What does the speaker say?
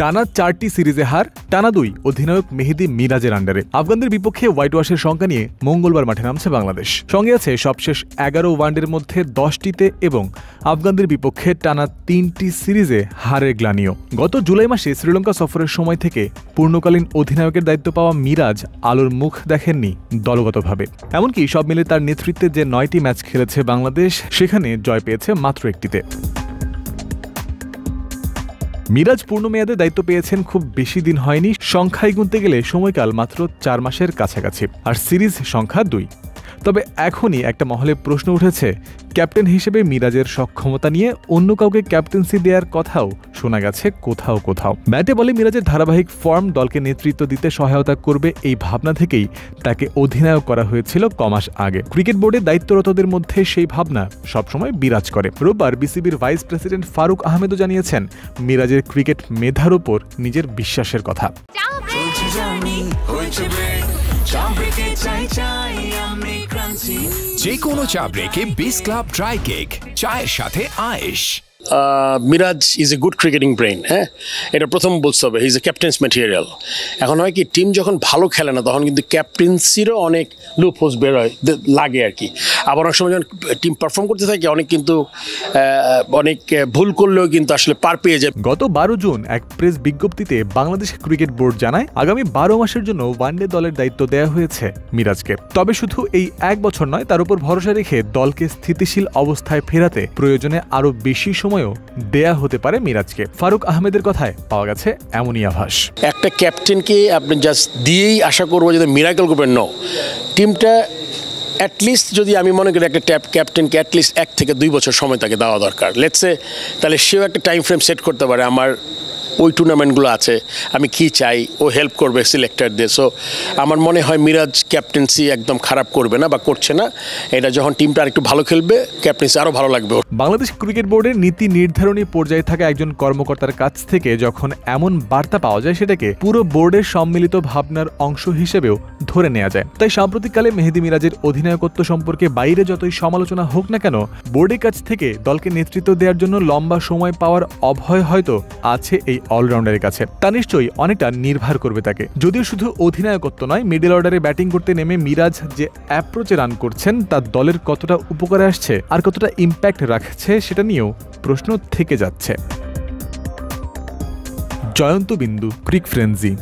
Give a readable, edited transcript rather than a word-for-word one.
টানা 4টি সিরিজে হার, টানা 2 অধিনায়ক মেহেদী মিরাজের আন্ডারে। আফগানদের বিপক্ষে হোয়াইট ওয়াশের সংখ্যা নিয়ে মঙ্গলবার মাঠে নামছে বাংলাদেশ। সঙ্গে আছে সবশেষ 11 ওয়ানডের মধ্যে 10টিতে এবং আফগানদের বিপক্ষে টানা 3টি সিরিজে হারের গ্লানিও। গত জুলাই মাসে শ্রীলঙ্কা সফরের সময় থেকে পূর্ণকালীন অধিনায়কের দায়িত্ব পাওয়া মিরাজ আলোর মুখ দেখেননি দলগতভাবে। এমনকি সব মিলে তার নেতৃত্বে যে 9টি ম্যাচ খেলেছে বাংলাদেশ, সেখানে জয় পেয়েছে মাত্র 1টিতে। মিরাজ পূর্ণ মেয়াদে দায়িত্ব পেয়েছেন খুব বেশি দিন হয়নি, সংখ্যায় গুনতে গেলে সময়কাল মাত্র 4 মাসের কাছাকাছি, আর সিরিজ সংখ্যা 2। তবে এখনই একটা মহলে প্রশ্ন উঠেছে, ক্যাপ্টেন হিসেবে মিরাজের সক্ষমতা নিয়ে অন্য কাউকে ক্যাপ্টেন্সি দেওয়ার কথাও শোনা গেছে কোথাও কোথাও। ব্যাটে বলে মিরাজের ধারাবাহিক ফর্ম দলকে নেতৃত্ব দিতে সহায়তা করবে, এই ভাবনা থেকেই তাকে অধিনায়ক করা হয়েছিল কমাস আগে। ক্রিকেট বোর্ডে দায়িত্বরতদের মধ্যে সেই ভাবনা সবসময় বিরাজ করে। রোববার বিসিবির ভাইস প্রেসিডেন্ট ফারুক আহমেদও জানিয়েছেন মিরাজের ক্রিকেট মেধার উপর নিজের বিশ্বাসের কথা। যে কোনো চা ব্রেকে বিস ক্লাব ড্রাই কেক, চায়ের সাথে আয়েশ। Miraz is a good cricketing brain. হ্যাঁ, এটা প্রথম বলতে হবে, he is a captain's material. এখন হয় কি, টিম যখন ভালো খেলে না তখন কিন্তু ক্যাপ্টেন্সিরও অনেক লুপ হোলস বের হয় লাগে আর কি। আবার অনেক সময় যখন টিম পারফর্ম করতে থাকে অনেক ভুল করলেও কিন্তু আসলে পার পেয়ে যায়। গত 12 জুন এক প্রেস বিজ্ঞপ্তিতে বাংলাদেশ ক্রিকেট বোর্ড জানায় আগামী 12 মাসের জন্য ওয়ানডে দলের দায়িত্ব দেওয়া হয়েছে মিরাজকে। তবে শুধু এই 1 বছর নয়, তার উপর ভরসা রেখে দলকে স্থিতিশীল অবস্থায় ফেরাতে প্রয়োজনে আরও বেশি সময়ও দেয়া হতে পারে মিরাজকে। ফারুক আহমেদের কথায় পাওয়া গেছে এমনই আভাস। একটা ক্যাপ্টেনকে আপনি জাস্ট দিয়েই আশা করবো যদি মিরাকেল করবেন, নো। টিমটা অ্যাটলিস্ট, যদি আমি মনে করি একটা ক্যাপ্টেনকে অ্যাটলিস্ট 1 থেকে 2 বছর সময় তাকে দেওয়া দরকার। লেটস সে, তাহলে সেও একটা টাইম ফ্রেম সেট করতে পারে, আমার ওই টুর্নামেন্টগুলো আছে, আমি কি চাই, ও হেল্প করবে সিলেক্টরদের। সো আমার মনে হয় মিরাজ ক্যাপ্টেন্সি একদম খারাপ করবে না বা করছে না। এটা যখন টিমটা আরেকটু ভালো খেলবে, ক্যাপ্টেন্সি আরও ভালো লাগবে। বাংলাদেশ ক্রিকেট বোর্ডের নীতি নির্ধারণী পর্যায়ে থাকা একজন কর্মকর্তার কাছ থেকে যখন এমন বার্তা পাওয়া যায়, সেটাকে পুরো বোর্ডের সম্মিলিত ভাবনার অংশ হিসেবেও ধরে নেওয়া যায়। তাই সাম্প্রতিককালে মেহেদী মিরাজের অধিনায়কত্ব সম্পর্কে বাইরে যতই সমালোচনা হোক না কেন, বোর্ডের কাছ থেকে দলকে নেতৃত্ব দেওয়ার জন্য লম্বা সময় পাওয়ার অভয় হয়তো আছে এই অলরাউন্ডারের কাছে। তা নিশ্চয়ই অনেকটা নির্ভর করবে তাকে। যদিও শুধু অধিনায়কত্ব নয়, মিডল অর্ডারে ব্যাটিং করতে নেমে মিরাজ যে অ্যাপ্রোচে রান করছেন তা দলের কতটা উপকারে আসছে আর কতটা ইম্প্যাক্ট রাখছে সেটা নিয়েও প্রশ্ন থেকে যাচ্ছে। জয়ন্ত বিন্দু, ক্রিক ফ্রেন্সি।